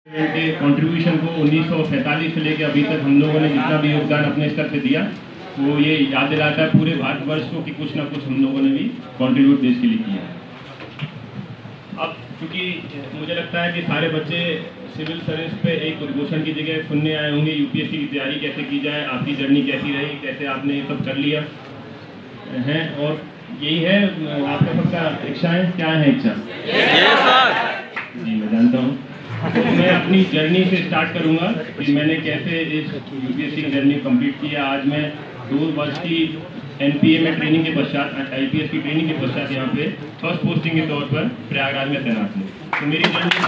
के कंट्रीब्यूशन को 1947 से लेकर अभी तक हम लोगों ने जितना भी योगदान अपने स्तर से दिया वो ये याद दिलाता है पूरे भारतवर्ष को कि कुछ ना कुछ हम लोगों ने भी कंट्रीब्यूट देश के लिए किया। अब क्योंकि मुझे लगता है कि सारे बच्चे सिविल सर्विस पे एक उद्घोषण की जगह सुनने आए होंगे यूपीएससी की तैयारी कैसे की जाए, आपकी जर्नी कैसी रही, कैसे आपने ये सब कर लिया है, और यही है आपका सबका इच्छा है। क्या है इच्छा? जी मैं जानता हूँ। तो मैं अपनी जर्नी से स्टार्ट करूंगा कि मैंने कैसे इस यूपीएससी की जर्नी कंप्लीट किया। आज मैं 2 वर्ष की एनपीए में ट्रेनिंग के पश्चात, आईपीएस की ट्रेनिंग के पश्चात यहाँ पे फर्स्ट पोस्टिंग के तौर पर प्रयागराज में तैनात हूँ। तो मेरी जर्नी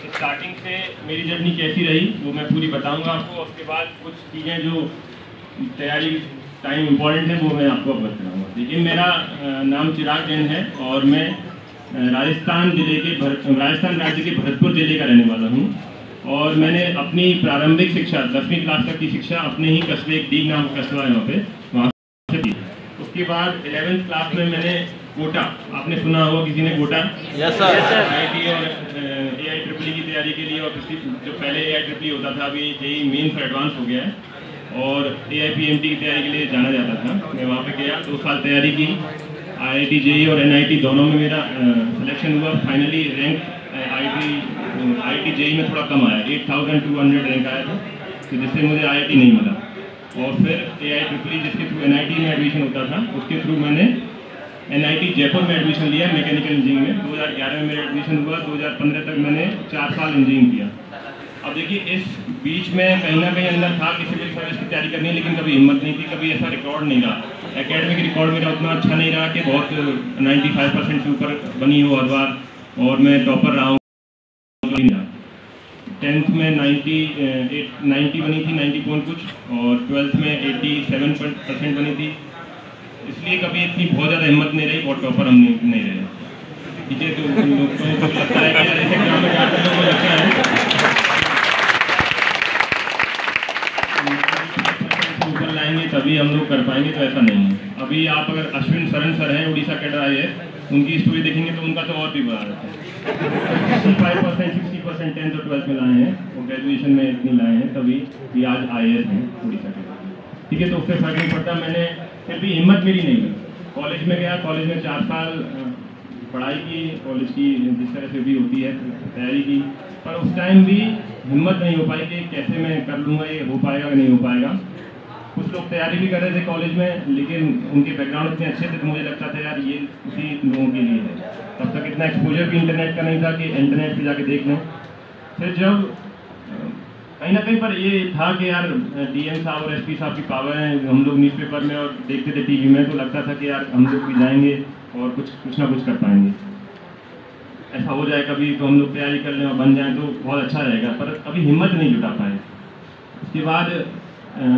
स्टार्टिंग से मेरी जर्नी कैसी रही वो मैं पूरी बताऊंगा आपको। उसके बाद कुछ चीज़ें जो तैयारी टाइम इम्पॉर्टेंट है वो मैं आपको अवगत कराऊंगा। देखिए मेरा नाम चिराग जैन है और मैं राजस्थान राज्य के भरतपुर जिले का रहने वाला हूँ। और मैंने अपनी प्रारंभिक शिक्षा 10वीं क्लास तक की शिक्षा अपने ही कस्बे, एक दीग नाम का कस्बा है वहाँ से की। उसके बाद 11th क्लास में मैंने कोटा, आपने सुना होगा किसी ने कोटा? Yes sir. IIT और AIEEE की तैयारी के लिए, और जो पहले AIEEE होता था अभी जेईई मेंस एडवांस हो गया है और AIPMT की तैयारी के लिए जाना जाता था। मैं वहाँ पे गया, 2 साल तैयारी की। IIT JEE और NIT दोनों में मेरा सिलेक्शन हुआ। फाइनली रैंक IIT JEE में थोड़ा कम आया, 8200 रैंक आया था, तो जिससे मुझे IIT नहीं मिला। और फिर AIEEE जिसके थ्रू NIT में एडमिशन होता था उसके थ्रू मैंने NIT जयपुर में एडमिशन लिया मैकेनिकल इंजीनियरिंग में। 2011 में मेरा एडमिशन हुआ, 2015 तक मैंने 4 साल इंजीनियरिंग किया। अब देखिए इस बीच में कहीं ना कहीं अंदर था कि सिविल सर्विस की तैयारी करनी है, लेकिन कभी हिम्मत नहीं थी, कभी ऐसा रिकॉर्ड नहीं रहा। एकेडमिक रिकॉर्ड मेरा उतना अच्छा नहीं रहा कि बहुत 95% से ऊपर बनी हो हर बार, और मैं टॉपर रहा हूँ। 10th में 90 बनी थी, 90 पॉइंट कुछ, और 12th में 87% बनी थी। इसलिए कभी इतनी बहुत ज़्यादा हिम्मत नहीं रही, बहुत टॉपर हम नहीं रहे। ठीक है, तो लोगों को लगता है कि ऐसे एग्जाम में जाते लोगों को लगता है ऊपर लाएंगे तभी हम लोग कर पाएंगे, तो ऐसा नहीं है। अभी आप अगर अश्विन सरन सर हैं, उड़ीसा कैडर IAS, उनकी स्टोरी देखेंगे तो उनका तो और भी बड़ा रहता है। 65%, 60% 10th और 12th में लाए हैं, और ग्रेजुएशन में इतनी लाए हैं, तभी ये आज IAS हैं उड़ीसा कैडर। ठीक है, तो उससे फर्क नहीं पड़ता। मैंने फिर भी हिम्मत मेरी नहीं हुई। कॉलेज में गया, कॉलेज में 4 साल पढ़ाई की, कॉलेज की जिस तरह से भी होती है तैयारी की, पर उस टाइम भी हिम्मत नहीं हो पाई कि कैसे मैं कर लूँगा, ये हो पाएगा कि नहीं हो पाएगा। कुछ लोग तैयारी भी कर रहे थे कॉलेज में, लेकिन उनके बैकग्राउंड इतने अच्छे थे तो मुझे लगता था यार ये उसी लोगों के लिए है। तब तक इतना एक्सपोजर भी इंटरनेट का नहीं था कि इंटरनेट पे जाके देख लें। फिर जब कहीं ना कहीं पर ये था कि यार DM साहब और SP साहब की पावर है, हम लोग न्यूज़पेपर में और देखते थे TV में, तो लगता था कि यार हम लोग भी जाएंगे और कुछ ना कुछ कर पाएंगे। ऐसा हो जाए कभी तो हम लोग तैयारी कर लें और बन जाएं तो बहुत अच्छा रहेगा, पर अभी हिम्मत नहीं जुटा पाए। उसके बाद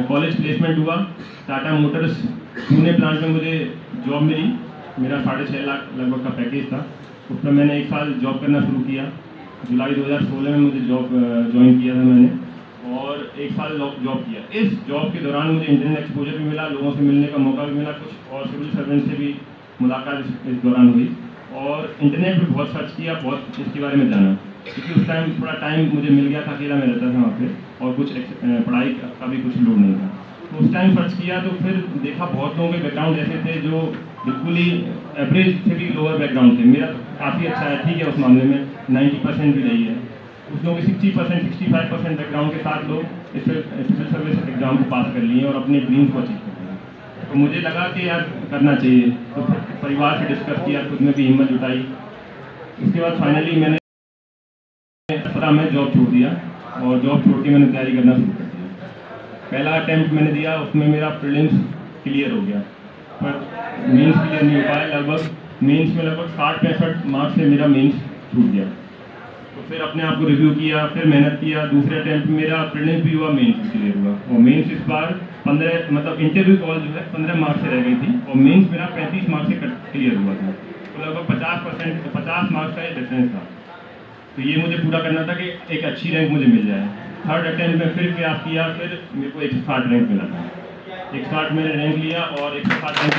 कॉलेज प्लेसमेंट हुआ, टाटा मोटर्स पुणे प्लांट में मुझे जॉब मिली। मेरा 6.5 लाख लगभग का पैकेज था। उसमें मैंने 1 साल जॉब करना शुरू किया। जुलाई 2016 में मुझे जॉब ज्वाइन किया था मैंने, और 1 साल जॉब किया। इस जॉब के दौरान मुझे इंटरनेट एक्सपोजर भी मिला, लोगों से मिलने का मौका भी मिला कुछ, और सिविल सर्वेंट से भी मुलाकात इस दौरान हुई। और इंटरनेट पर बहुत सर्च किया, बहुत इसके बारे में जाना, क्योंकि उस टाइम थोड़ा टाइम मुझे मिल गया था, अकेला मैं रहता था वहाँ पे, और कुछ पढ़ाई का भी कुछ लोड नहीं था। तो उस टाइम सर्च किया तो फिर देखा बहुत लोगों के बैकग्राउंड ऐसे थे जो बिल्कुल ही एवरेज से भी लोअर बैकग्राउंड थे। मेरा काफ़ी अच्छा है, ठीक है, उस मामले में 90% भी रही है। उस लोगों के 60%, 65% बैकग्राउंड के साथ लोग इस सिविल सर्विस एग्जाम को पास कर लिए और अपने ड्रीम्स को अचीव कर लिए। तो मुझे लगा कि यार करना चाहिए, तो परिवार से डिस्कस किया, खुद में भी हिम्मत जुटाई। उसके बाद फाइनली मैंने 17 में जॉब छोड़ दिया, और जॉब छोड़ के मैंने तैयारी करना शुरू कर दिया। पहला अटैम्प्ट मैंने दिया, उसमें मेरा प्रीलिम्स क्लियर हो गया, पर मेंस क्लियर नहीं हो पाया। लगभग मेंस में लगभग 60-65 मार्क्स से मेरा मेंस छूट गया। तो फिर अपने आप को रिव्यू किया, फिर मेहनत किया। दूसरे अटैम्प्ट में मेरा प्रीलिम्स भी हुआ, मेंस भी क्लियर हुआ, और मेंस इस बार 15, मतलब इंटरव्यू कॉल जो है 15 मार्क्स से रह गई थी, और मेंस मेरा 35 मार्क्स से क्लियर हुआ था। तो लगभग 50 मार्क्स का ये डिफरेंस था। तो ये मुझे पूरा करना था कि एक अच्छी रैंक मुझे मिल जाए। थर्ड अटेम्प्ट में फिर प्रयास किया, फिर मेरे को 160 रैंक मिला था। 160 मैंने रैंक लिया, और 160 रैंक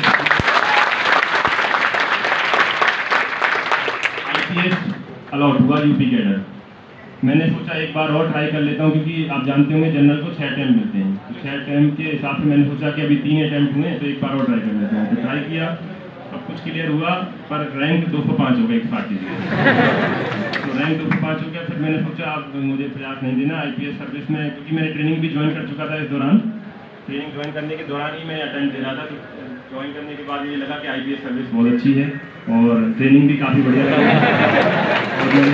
IPS अलॉट हुआ यूपी कैडर। मैंने सोचा एक बार और ट्राई कर लेता हूँ, क्योंकि आप जानते होंगे जनरल को 6 अटैम्प्ट मिलते हैं, तो 6 अटैम्प्ट के हिसाब से मैंने सोचा कि अभी 3 अटैम्प्ट हुए तो एक बार और ट्राई कर लेता हूँ। तो ट्राई किया, सब कुछ क्लियर हुआ, पर रैंक 205 हो गया 160 के। तो रैंक 205 हो गया। फिर मैंने सोचा अब मुझे प्रयास नहीं देना IPS सर्विस में, क्योंकि मैंने ट्रेनिंग भी ज्वाइन कर चुका था। इस दौरान ट्रेनिंग ज्वाइन करने के दौरान ही मैं अटेंड दे रहा था, तो ज्वाइन करने के बाद ये लगा कि IPS सर्विस बहुत अच्छी है और ट्रेनिंग भी काफ़ी बढ़िया लगी। और मैंने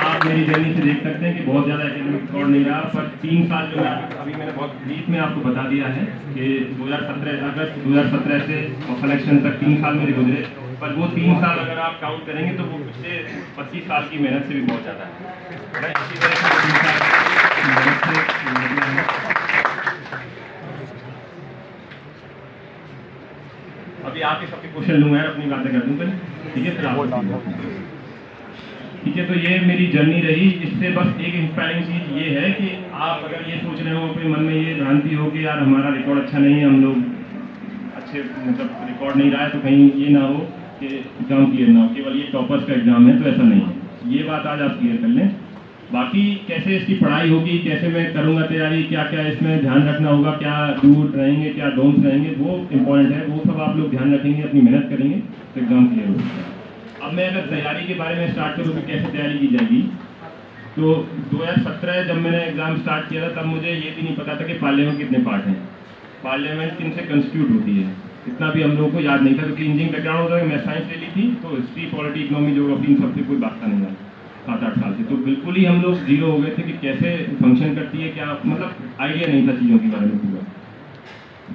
आप मेरी जर्नी से देख सकते हैं कि बहुत ज़्यादा एकेडमिक रिकॉर्ड नहीं रहा, पर 3 साल जो मैं अभी मैंने बहुत ब्रीफ में आपको बता दिया है कि 2017 अगस्त 2017 से और सिलेक्शन तक 3 साल मेरे गुजरे। पर वो 3 साल अगर आप काउंट करेंगे तो वो पिछले 25 साल की मेहनत से भी बहुत ज़्यादा है। इसी तरह से 3 साल मेहनत से अभी आपके सबके क्वेश्चन लूँगा, अपनी बातें कर दूँ पहले, ठीक है? फिर आप ठीक है। तो ये मेरी जर्नी रही। इससे बस एक इंस्पायरिंग चीज़ ये है कि आप अगर ये सोच रहे हो, अपने मन में ये भ्रांति हो कि यार हमारा रिकॉर्ड अच्छा नहीं है, हम लोग अच्छे मतलब रिकॉर्ड नहीं रहा है, तो कहीं ये ना हो कि एग्ज़ाम क्लियर ना हो, केवल ये टॉपर्स का एग्ज़ाम है, तो ऐसा नहीं है। ये बात आज आप क्लियर कर लें। बाकी कैसे इसकी पढ़ाई होगी, कैसे मैं करूँगा तैयारी, क्या क्या इसमें ध्यान रखना होगा, क्या डू रहेंगे, क्या डोंट्स रहेंगे, वो इम्पोर्टेंट है। वो सब आप लोग ध्यान रखेंगे, अपनी मेहनत करेंगे तो एग्ज़ाम क्लियर होगा। अब मैं अगर तैयारी के बारे में स्टार्ट करूँ कि कैसे तैयारी की जाएगी, तो 2017 जब मैंने एग्ज़ाम स्टार्ट किया था, तब मुझे ये भी नहीं पता था कि पार्लियामेंट कितने पार्ट हैं, पार्लियामेंट किन से कंस्टिट्यूट होती है, इतना भी हम लोगों को याद नहीं था। क्योंकि इंजीनियरिंग बैकग्राउंड होता है, मैं साइंस ले ली थी, तो हिस्ट्री, पॉलिटी, इकोनॉमी, ज्योग्राफी, इन सबसे कोई बात नहीं था 7-8 साल से। तो बिल्कुल ही हम लोग जीरो हो गए थे कि कैसे फंक्शन करती है, क्या मतलब आइडिया नहीं था चीज़ों के बारे में पूरा।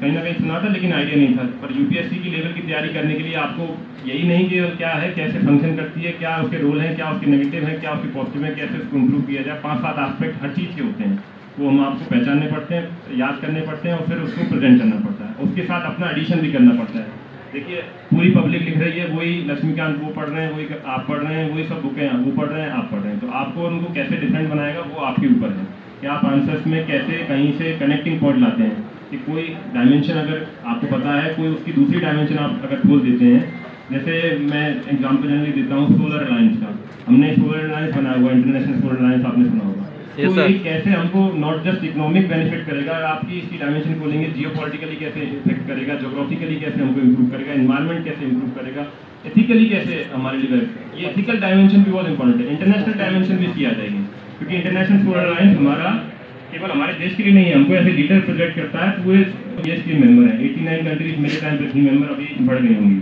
कहीं ना कहीं सुना था लेकिन आइडिया नहीं था। पर यूपीएससी की लेवल की तैयारी करने के लिए आपको यही नहीं कि क्या है, कैसे फंक्शन करती है, क्या उसके रोल हैं, क्या उसके नेगेटिव हैं, क्या उसके पॉजिटिव हैं, कैसे उसको इम्प्रूव किया जाए, 5-7 एस्पेक्ट हर चीज़ के होते हैं, वो हम आपको पहचानने पड़ते हैं, याद करने पड़ते हैं और फिर उसको प्रेजेंट करना पड़ता है। उसके साथ अपना एडिशन भी करना पड़ता है। देखिए पूरी पब्लिक लिख रही है, वही लक्ष्मीकांत वो पढ़ रहे हैं, वही आप पढ़ रहे हैं, वही सब बुकें वो पढ़ रहे हैं, आप पढ़ रहे हैं, तो आपको उनको कैसे डिफरेंट बनाएगा वो आपके ऊपर है कि आप आंसर्स में कैसे कहीं से कनेक्टिंग पॉइंट लाते हैं। कि कोई डायमेंशन अगर आपको पता है, कोई उसकी दूसरी डायमेंशन आप अगर खोल देते हैं, जैसे मैं एग्जाम्पल जनरली देता हूँ सोलर अलायंस का। हमने सोलर अलायंस बनाया हुआ, इंटरनेशनल सोलर अलायंस आपने सुना होगा। तो ये कैसे हमको नॉट जस्ट इकोनॉमिक बेनिफिट करेगा, आपकी इसकी डायमेंशन खोलेंगे, जियोपॉलिटिकली कैसे इफेक्ट करेगा, ज्योग्राफिकली कैसे हमको इम्प्रूव करेगा, एनवायरमेंट कैसे इम्प्रूव करेगा, एथिकली कैसे हमारे लिए। ये एथिकल डायमेंशन भी बहुत इंपॉर्टेंट है। इंटरनेशनल डायमेंशन भी इसकी आ जाएगी, क्योंकि इंटरनेशनल सोलर अलायंस हमारा केवल हमारे देश के लिए नहीं है, हमको ऐसे लीडर प्रोजेक्ट करता है। पूरे देश के मेंबर हैं, 89 कंट्रीज मेरे टाइम पे मेंबर अभी बढ़ गई होंगी।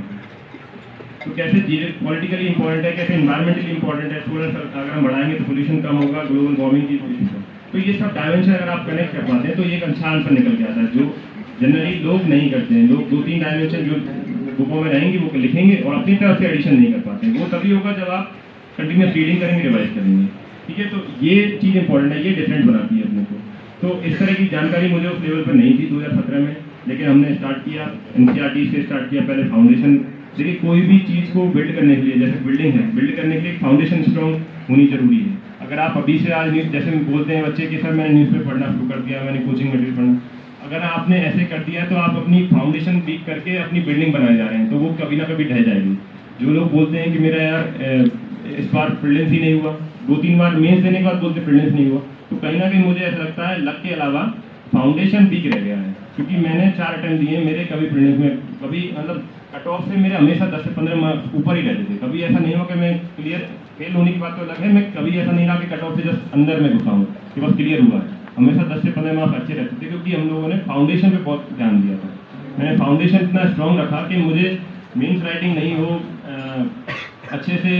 तो कैसे पॉलिटिकली इंपॉर्टेंट है, कैसे इन्वायरमेंटली इंपॉर्टेंट है। सोलर अगर हम बढ़ाएंगे तो पोल्यूशन कम होगा, ग्लोबल वार्मिंग की पोल्यूशन। तो ये सब डायमेंशन अगर आप कनेक्ट कर पाते हैं तो ये एक अच्छा आंसर निकल के आता है, जो जनरली लोग नहीं करते हैं। लोग 2-3 डायमेंशन जो बुकों में रहेंगी वो लिखेंगे और अपनी तरफ से एडिशन नहीं कर पाते हैं। वो तभी होगा जब आप कंटिन्यूस रीडिंग करेंगे, रिवाइज करेंगे, ठीक है। तो ये चीज़ इंपॉर्टेंट है, ये डिफरेंट बनाती है अपने को। तो इस तरह की जानकारी मुझे उस लेवल पर नहीं थी 2017 में, लेकिन हमने स्टार्ट किया, एनसीईआरटी से स्टार्ट किया। पहले फाउंडेशन, देखिए कोई भी चीज़ को बिल्ड करने के लिए, जैसे बिल्डिंग है, बिल्ड करने के लिए फाउंडेशन स्ट्रॉन्ग होनी जरूरी है। अगर आप अभी से आज जैसे बोलते हैं बच्चे कि सर मैंने न्यूज़पेपर पढ़ना शुरू कर दिया, मैंने कोचिंग मटेरियल पढ़ना, अगर आपने ऐसे कर दिया है तो आप अपनी फाउंडेशन वीक करके अपनी बिल्डिंग बनाए जा रहे हैं, तो वो कभी ना कभी ढह जाएगी। जो लोग बोलते हैं कि मेरा यार इस बार प्रीलिम्स ही नहीं हुआ, 2-3 बार मेंस देने के बाद बोलते प्रीलिम्स नहीं हुआ, तो कहीं ना कहीं मुझे ऐसा लगता है लक के अलावा फाउंडेशन वीक रह गया है। क्योंकि मैंने 4 अटेम्प्ट दिए, मेरे कभी प्रीलिम्स में कभी मतलब कट ऑफ से मेरे हमेशा 10 से 15 मार्क्स ऊपर ही रहते थे। कभी ऐसा नहीं हुआ कि मैं क्लियर फेल होने की बात तो अलग है, मैं कभी ऐसा नहीं रहा कि कट ऑफ से जस्ट अंदर में घुसा हूँ कि बस क्लियर हुआ है। हमेशा 10 से 15 मार्क्स अच्छे रहते थे, क्योंकि हम लोगों ने फाउंडेशन पे बहुत ध्यान दिया था। मैंने फाउंडेशन इतना स्ट्रॉन्ग रखा कि मुझे मीन्स राइटिंग नहीं हो, अच्छे से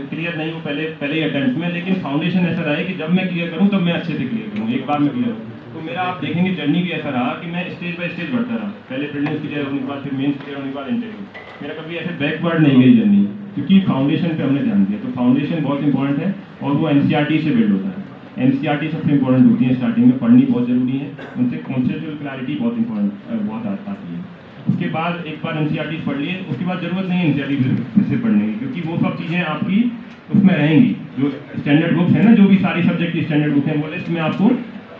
क्लियर नहीं हो पहले ही अटेम्प्ट में, लेकिन फाउंडेशन ऐसा रहा है कि जब मैं क्लियर करूँ तब मैं अच्छे से क्लियर करूँ, एक बार में क्लियर हूँ। तो मेरा आप देखेंगे जर्नी भी ऐसा रहा कि मैं स्टेज बाय स्टेज बढ़ता रहा। पहले प्रीलिम्स क्लियर होने के बाद फिर मेंस क्लियर होने के बाद इंटरव्यू, मेरा कभी ऐसे बैकवर्ड नहीं गई जर्नी, क्योंकि फाउंडेशन पे हमने ध्यान दिया। तो फाउंडेशन बहुत इंपॉर्टेंट है और वो एनसीईआरटी से बिल्ड होता है। एनसीईआरटी सबसे इंपॉर्टेंट होती है, स्टार्टिंग में पढ़नी बहुत जरूरी है, उनसे कॉन्सेप्चुअल क्लैरिटी बहुत इंपॉर्टेंट बहुत आती है। उसके बाद एक बार एनसीईआरटी पढ़ लिए, उसके बाद जरूरत नहीं है एनसीईआरटी फिर से पढ़ने की, क्योंकि वो सब चीज़ें आपकी उसमें रहेंगी। जो स्टैंडर्ड बुक्स है ना, जो भी सारी सब्जेक्ट की स्टैंडर्ड बुक है, वो लिस्ट में आपको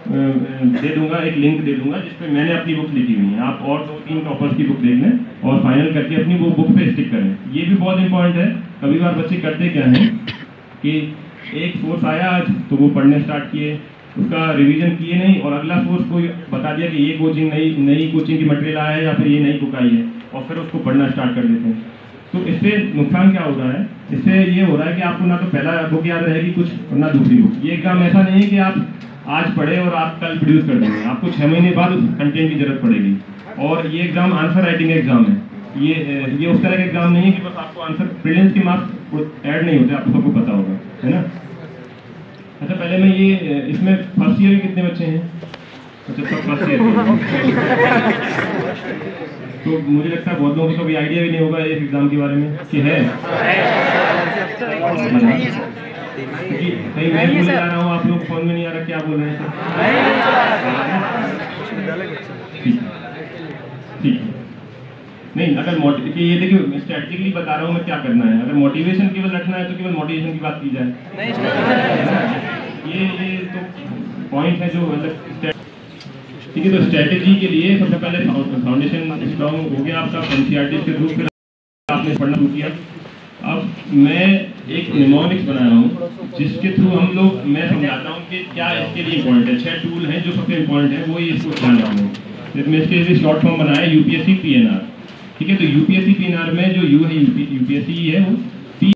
दे दूंगा, एक लिंक दे दूंगा जिस पे मैंने अपनी बुक लिखी हुई है। आप और 2-3 टॉपर्स की बुक देख लें और फाइनल करके अपनी वो बुक पे स्टिक करें। ये भी बहुत इंपॉर्टेंट है। कभी बार बच्चे करते क्या हैं कि एक सोर्स आया आज तो वो पढ़ने स्टार्ट किए, उसका रिवीजन किए नहीं, और अगला सोर्स कोई बता दिया कि ये कोचिंग नई कोचिंग की मटेरियल आया है या फिर ये नई बुक आई है, और फिर उसको पढ़ना स्टार्ट कर देते हैं। तो इससे नुकसान क्या हो रहा है? इससे ये हो रहा है कि आपको ना तो पहला बुक याद रहेगी कुछ, और ना दूसरी बुक। ये एग्जाम ऐसा नहीं है कि आप आज पढ़े और आप कल प्रोड्यूस कर देंगे, आपको 6 महीने बाद उस कंटेंट की जरूरत पड़ेगी। और ये एग्जाम आंसर राइटिंग एग्जाम है। ये उस तरह का एग्जाम नहीं है कि बस आपको आंसर, प्रीलिम्स के मार्क्स ऐड नहीं होते, आपको सबको पता होगा, है ना। अच्छा, पहले मैं ये इसमें फर्स्ट ईयर के कितने बच्चे हैं? अच्छा, सब फर्स्ट ईयर के। तो मुझे लगता है बहुत लोगों को कभी आइडिया भी नहीं होगा इस एग्जाम के बारे में कि है। कहीं मैं बोले जा रहा हूँ, आप लोग फोन में नहीं आ रहा, क्या बोल रहे हैं ठीक है। नहीं, अगर ये देखिए स्ट्रेटेजिकली बता रहा हूँ मैं क्या करना है। अगर मोटिवेशन केवल रखना है तो केवल मोटिवेशन की बात की जाए। ये तो पॉइंट है जो मतलब ठीक है। तो स्ट्रेटेजी के लिए सबसे पहले फाउंडेशन स्ट्रॉन्ग हो गया आपका, एनसीईआरटी के थ्रू, फिर आपने पढ़ना शुरू किया। अब मैं एक निमोनिक्स बनाया हूँ जिसके थ्रू मैं समझाता हूँ कि क्या इसके लिए इम्पोर्टेंट है। 6 टूल हैं जो सबसे इम्पोर्टेंट है, वो ही इसको ध्यान रखना है। मैं इसके लिए शॉर्ट फॉर्म बनाया यूपीएससी पीएनआर। ठीक है, तो यूपीएससी पीएनआर में जो यू है यूपीएससी है वो